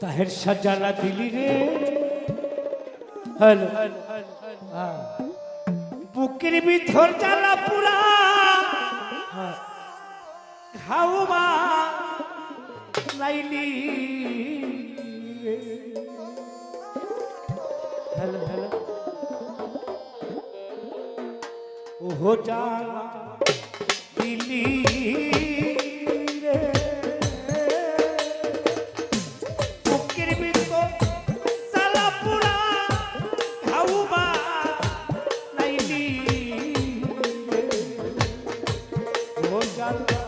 তাহের সাজালা দিলি রে হ্যালো বুকের ভিতর জ্বালা পুরা খাওয়া লাইলি হ্যালো হ্যালো ওহো জ্বালা দিলি রে বুকের ভিতর জ্বালা পুরা খাওয়া লাইলি ওহো জ্বালা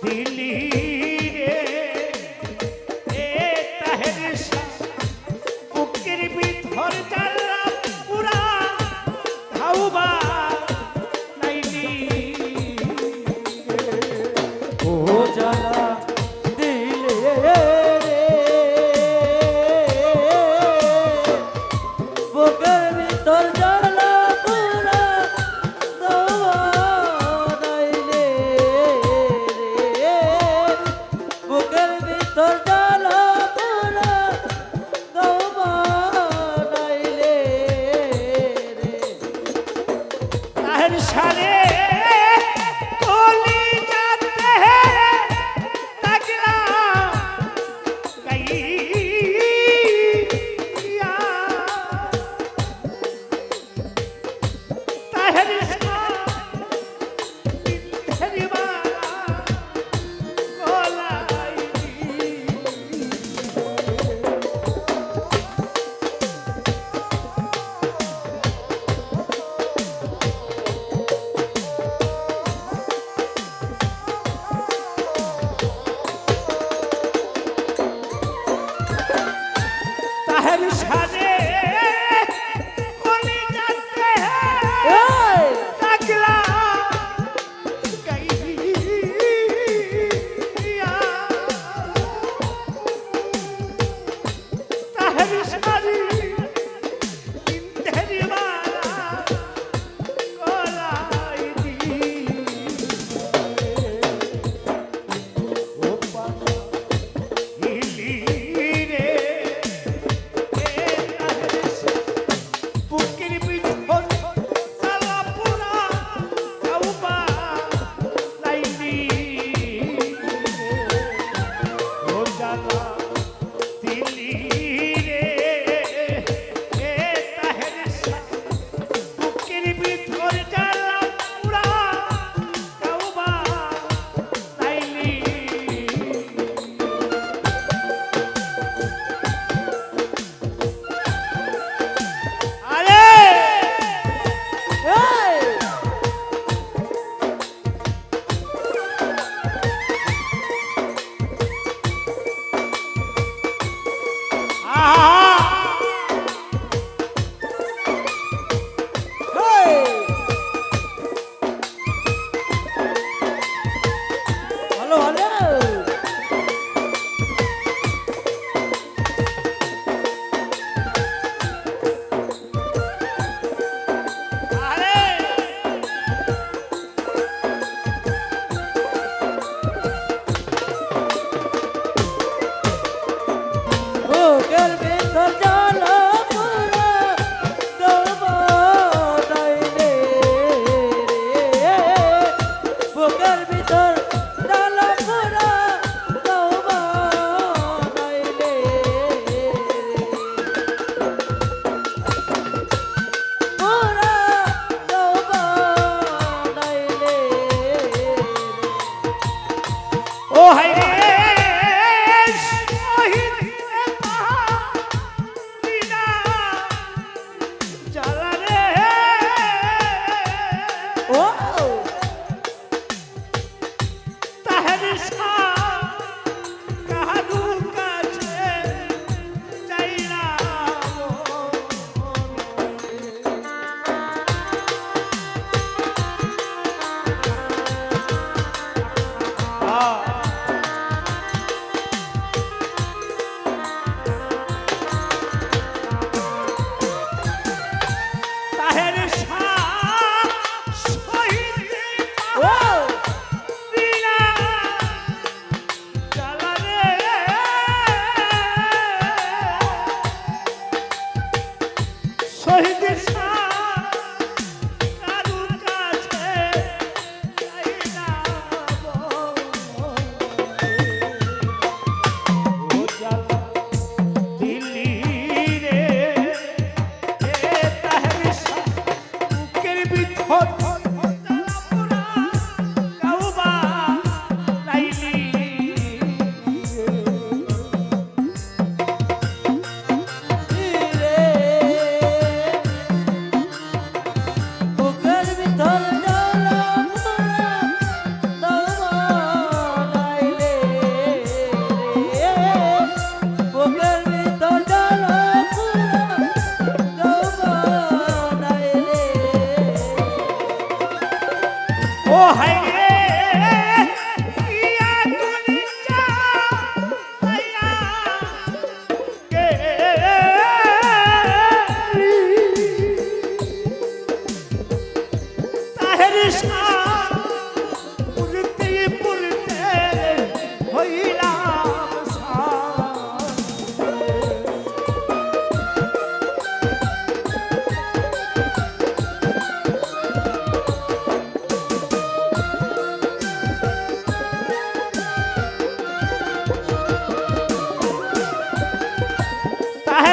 দিলি রে এ তাহের বুকের ভিতর জ্বালা পুরা খাওয়া লাইলি ও জ্বালা দিলে রে বুকের ভিতর জ্বালা পুরা দেওয়া নাইলে রে বুকের ভিতর জ্বালা পুরা দেওয়া নাইলে রে তাহের সারে কলি যাতে লাগলা গাইয়া তাহের সারে গলাই তাহের সারে কলি যাতে এই লাগলা গাইয়া তাহের সারি ইন্দ্রের মালা গলাই দি ও পাগল হিলি রে এ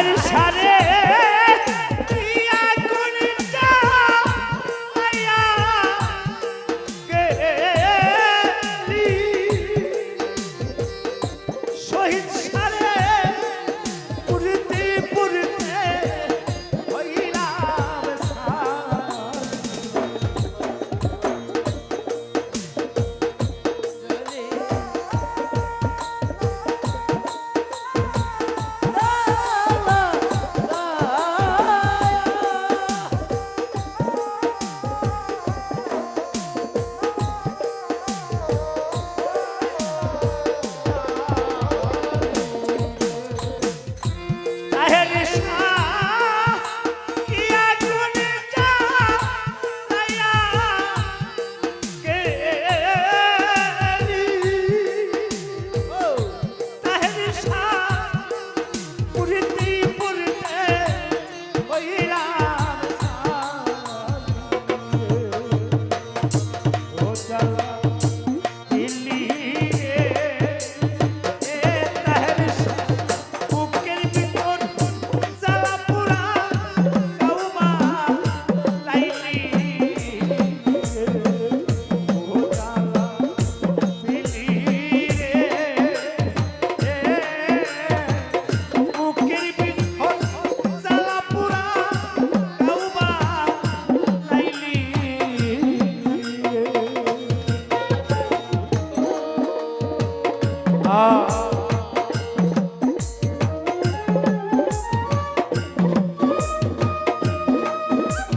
তাহের সারে ইয়া কোন চাইয়া গেলি শহীদ সারে পুরতে পুরতে হইলাম সার তাহের শাহ কিয়া কোন চাইয়া গেলি তাহের শাহ পুরতে পুরতে হইলাম সার ও চালা দিল্লি রে তাহের শাহ বুকের ভিতর জ্বালা পোড়া কাউমা লাইলি ও চালা দিল্লি রে বুকের ভিতর জ্বালা পোড়া কাউমা লাইলি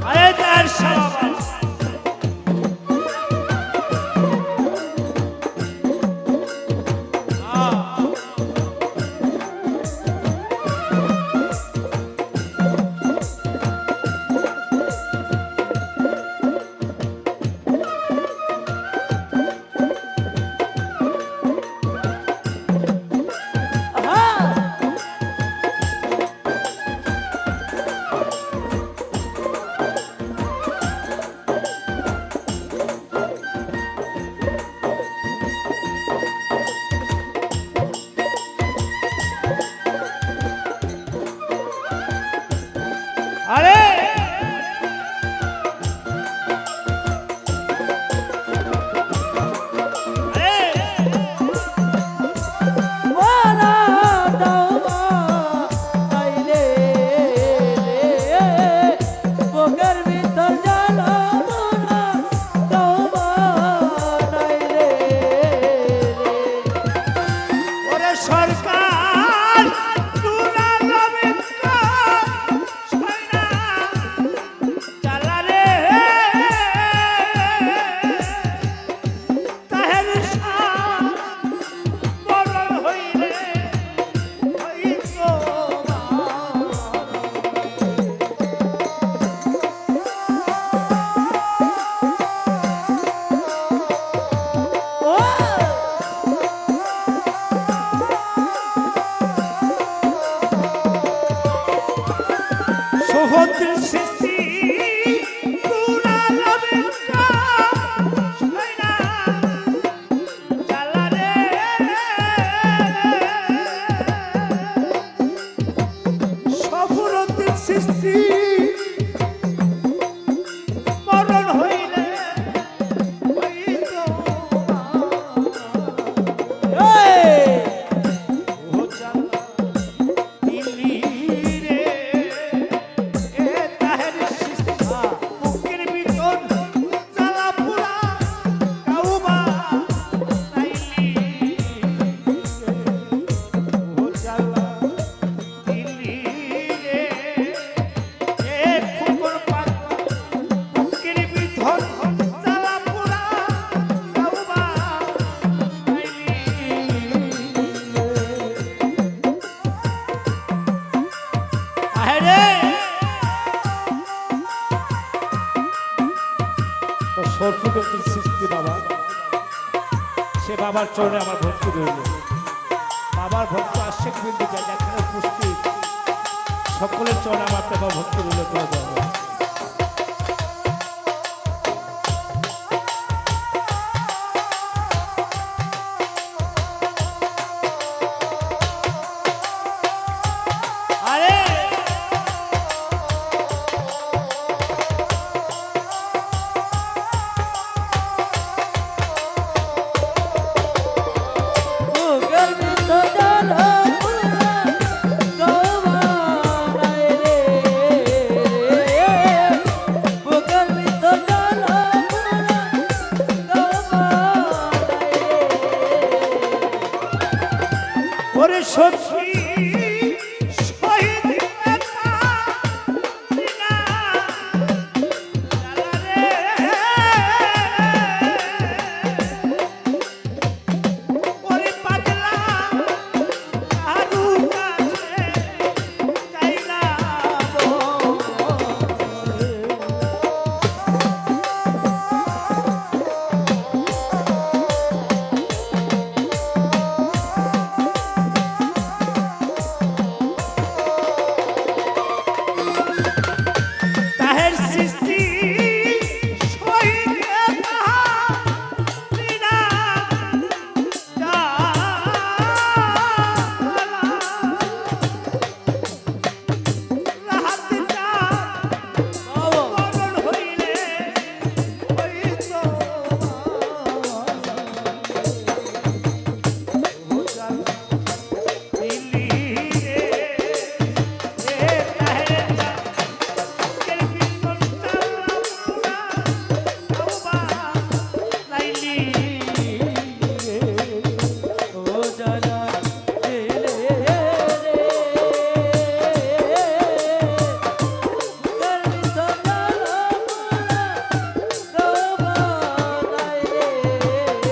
আরে তার সবাই আরে ওরে সরকার তুলা লবিকা সয়না চালা রে তাহের শাহ মরণ হইলে হইতো সহদ্র সৃষ্টি পুরা লবিকা সয়না চালা রে সফরদ্র সৃষ্টি মরণ হইলে হইতো ও চালা দিল্লি রে তাহের শাহ বুকের ভিতর জ্বালা পোড়া কাউমা লাইলি ও চালা দিল্লি রে ফুকর পাগলা বুকের ভিতর জ্বালা পোড়া কাউমা লাইলি আরে সর্বপ্রথম সৃষ্টি বাবা সে বাবার চরণে আমার ভক্তি রইল বাবার ভক্ত আশেক বিন্দু যা যেখানে উপস্থিত সকলের চরণে আমার প্রেমা ভক্তি রইল করে দেওয়া আরে সখী শহীদ নেতা বিনা জ্বালারে। ওরে পাগলা কারু কাছে চাইলাম তাহের সৃষ্টি শহীদ নেতা বিনা ও জানা দিলে রে বুকের ভিতর জ্বালা পোড়া দবাই রে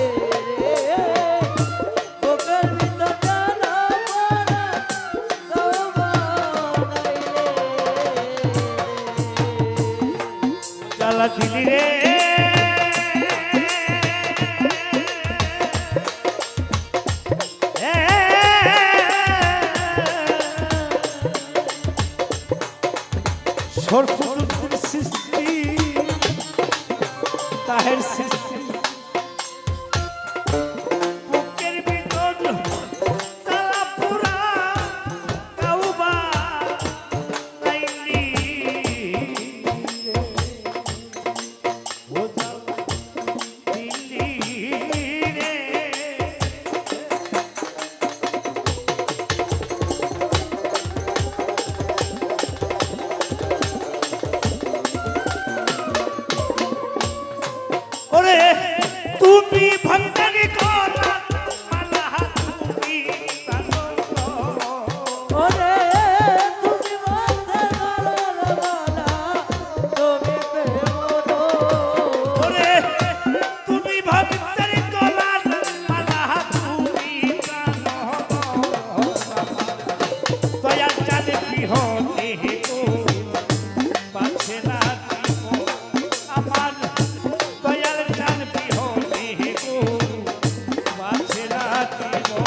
বুকের ভিতর জ্বালা পোড়া দবাই রে জ্বালা দিলি রে সর্বপ্রথম সৃষ্টি তাহের সৃষ্টি বুকের ভিতর জ্বালা পোড়া কাউবা লাইলি রে। ও জ্বালা দিলি রে। ওরে তুমি ভক্তানি করা মালা তুমি প্রাণ ওরে তুমি মাথা গলার মালা তুমি প্রেম দো ওরে তুমি ভক্তানি করা মালা তুমি প্রাণ দয়াল জানে বিহনে গো পাচ্ছে না জীবন আমার দয়াল জান বিহনে গো পাচ্ছে না জীবন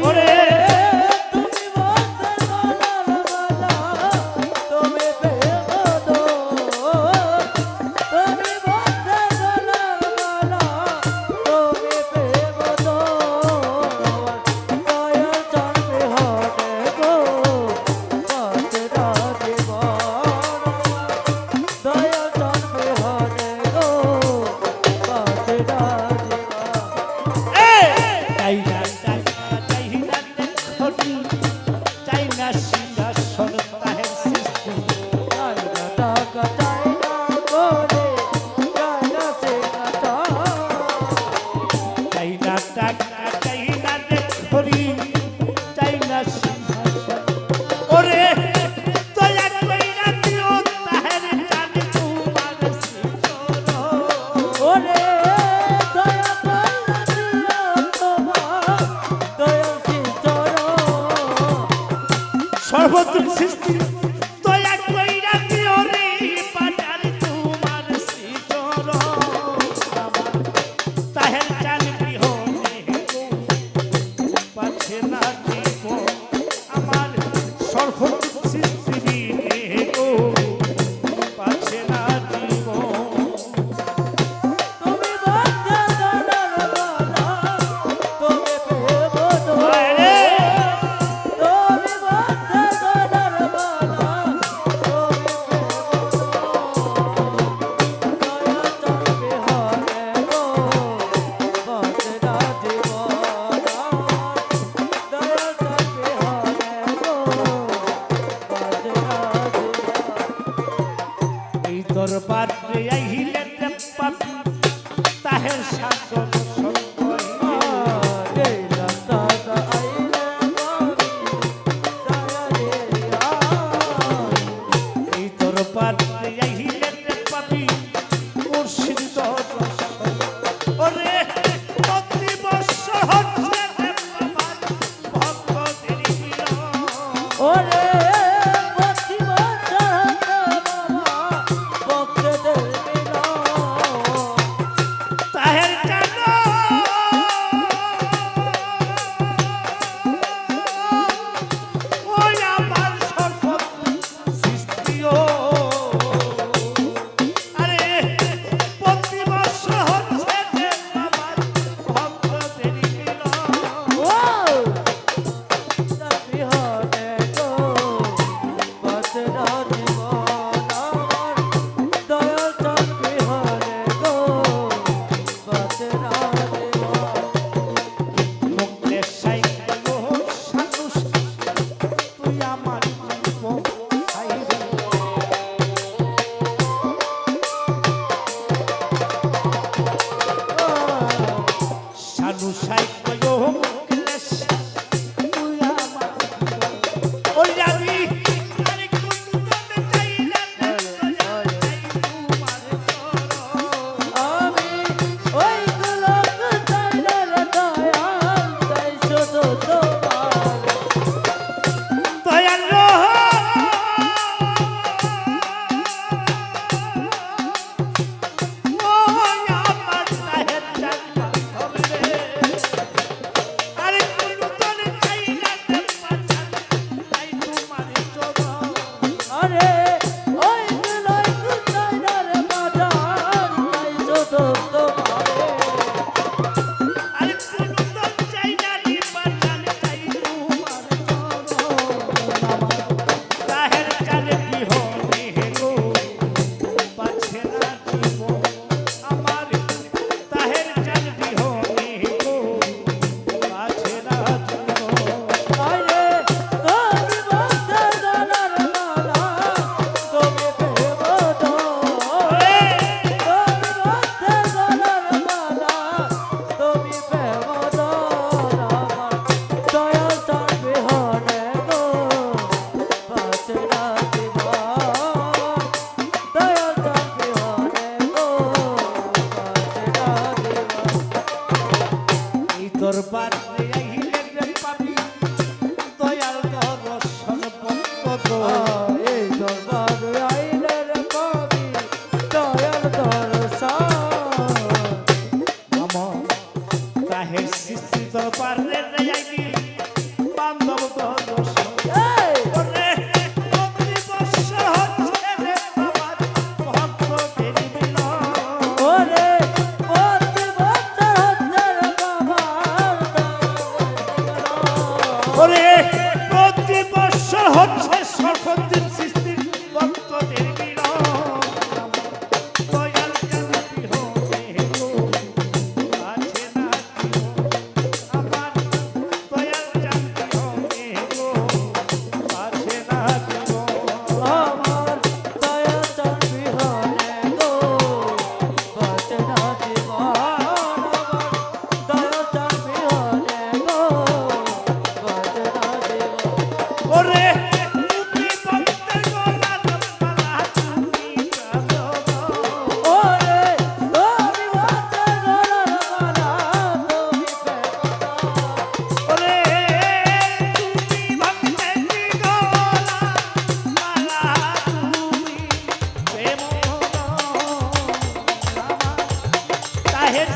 ওরে তুমি মাথা গলার মালা তুমি প্রেম দো তুমি মাথা গলার মালা তুমি প্রেম দো দয়া জানবে হবে গো বাঁচরা জীবন দয়া জানবে হবে গো বাঁচরা জীবন চাই না দেখি চাই না সিংহাসন তাহের সৃষ্টি চাই না টাকা চাই না করে চাই না সেটা চাই না টাকা চাই না দেখি চাই না সিংহাসন ওরে দয়া কইরা দিও তাহের জান তোমার শ্রীচরণ ওরে দয়া করে দিও তোমার দয়া সিচর সর্বত্র সৃষ্টি দয়া কইরা দিও রে পাটার তোমার শ্রীচরণ আমার তাহের জান বিহনে গো পাচ্ছে না জীবন আমার সর্বত্র সৃষ্টি গো পাচ্ছে না জীবন তুমি বাচ্চা গলার মালা তুমি প্রেম দো আরে তুমি বাচ্চা গলার মালা তুমি দরবারে আইলে পাপি তাহের সাগর সঙ্গ ওরে প্রতি বছর বাবা ভক্তদের মিলন তাহের চাঁদ ওই আমার সর্বত্র সৃষ্টিও আরে প্রতি বছর হচ্ছে যে আমার ভক্তদের মিলন ও তার বিহনে গো বাঁচনা জীবন আমার দয়াল চাঁদ বিহনে গো বাঁচনা জীবন মুখের সাইকেল সানুস তুই আমার জীবন হাইরে সানু সাইকেল মুখের তুই আমার ওই আমি আরে কোন তোতে চাই না তোমার চরণ আমি ওই গোলক চাইলার দয়াল চাই শুধু তোমার দয়াল ও আমার তাহের জানবা হবে আরে কোন তোরে চাই না তাই তোমার চরণ আরে ওই গোলক চাইলার বাজার চাই শুধু তোমারে আরে কোন তোর চাই না নিবান তাই তোমার চরণ আমার তাহের জানে বিহনে গো পাছে না জীবন আমার তাহের জানে বিহনে গো পাছে না জীবন আরে তুমি বন্ধে জানার মালা তুমি প্রেমদ তুমি বন্ধে জানার মালা তুমি প্রেমদ আমার দয়াল চাঁদ বিহনে গো বাঁচনা জীবন দয়াল চাঁদ বিহনে গো বাঁচনা জীবন এই দরবার আইলে রে পাবি দয়াল দর্শন ভক্ত এই দরবার আইনের কবি দয়াল দর্শন আমার তাহের সৃষ্টি দরবার রে আইলি বান্ধব দর্শন এই ওরে প্রতি বৎসর হচ্ছে রে বাবার ভক্তদের মিলন ওরে প্রতি বছর হচ্ছে বাবার ওরে প্রতি বৎসর হচ্ছে সর্বদিন সৃষ্টির ভক্তদের মিলন দয়াল চাঁদ বিহনে গো আছে না জীবন আমার দয়াল চাঁদ বিহনে গো আছে না জীবন আমার দয়াল চাঁদ বিহনে গো বাঁচনা জীবন আমার দয়াল চাঁদ বিহনে গো বাঁচনা জীবন ওরে তুমি ভক্তের গলার মালা তুমি প্রাণ ওরে তুমি বাঁচা গলার মালা তুমি প্রেমদ ওরে তুমি ভক্তের গলার মালা তুমি প্রেম আমার তাহের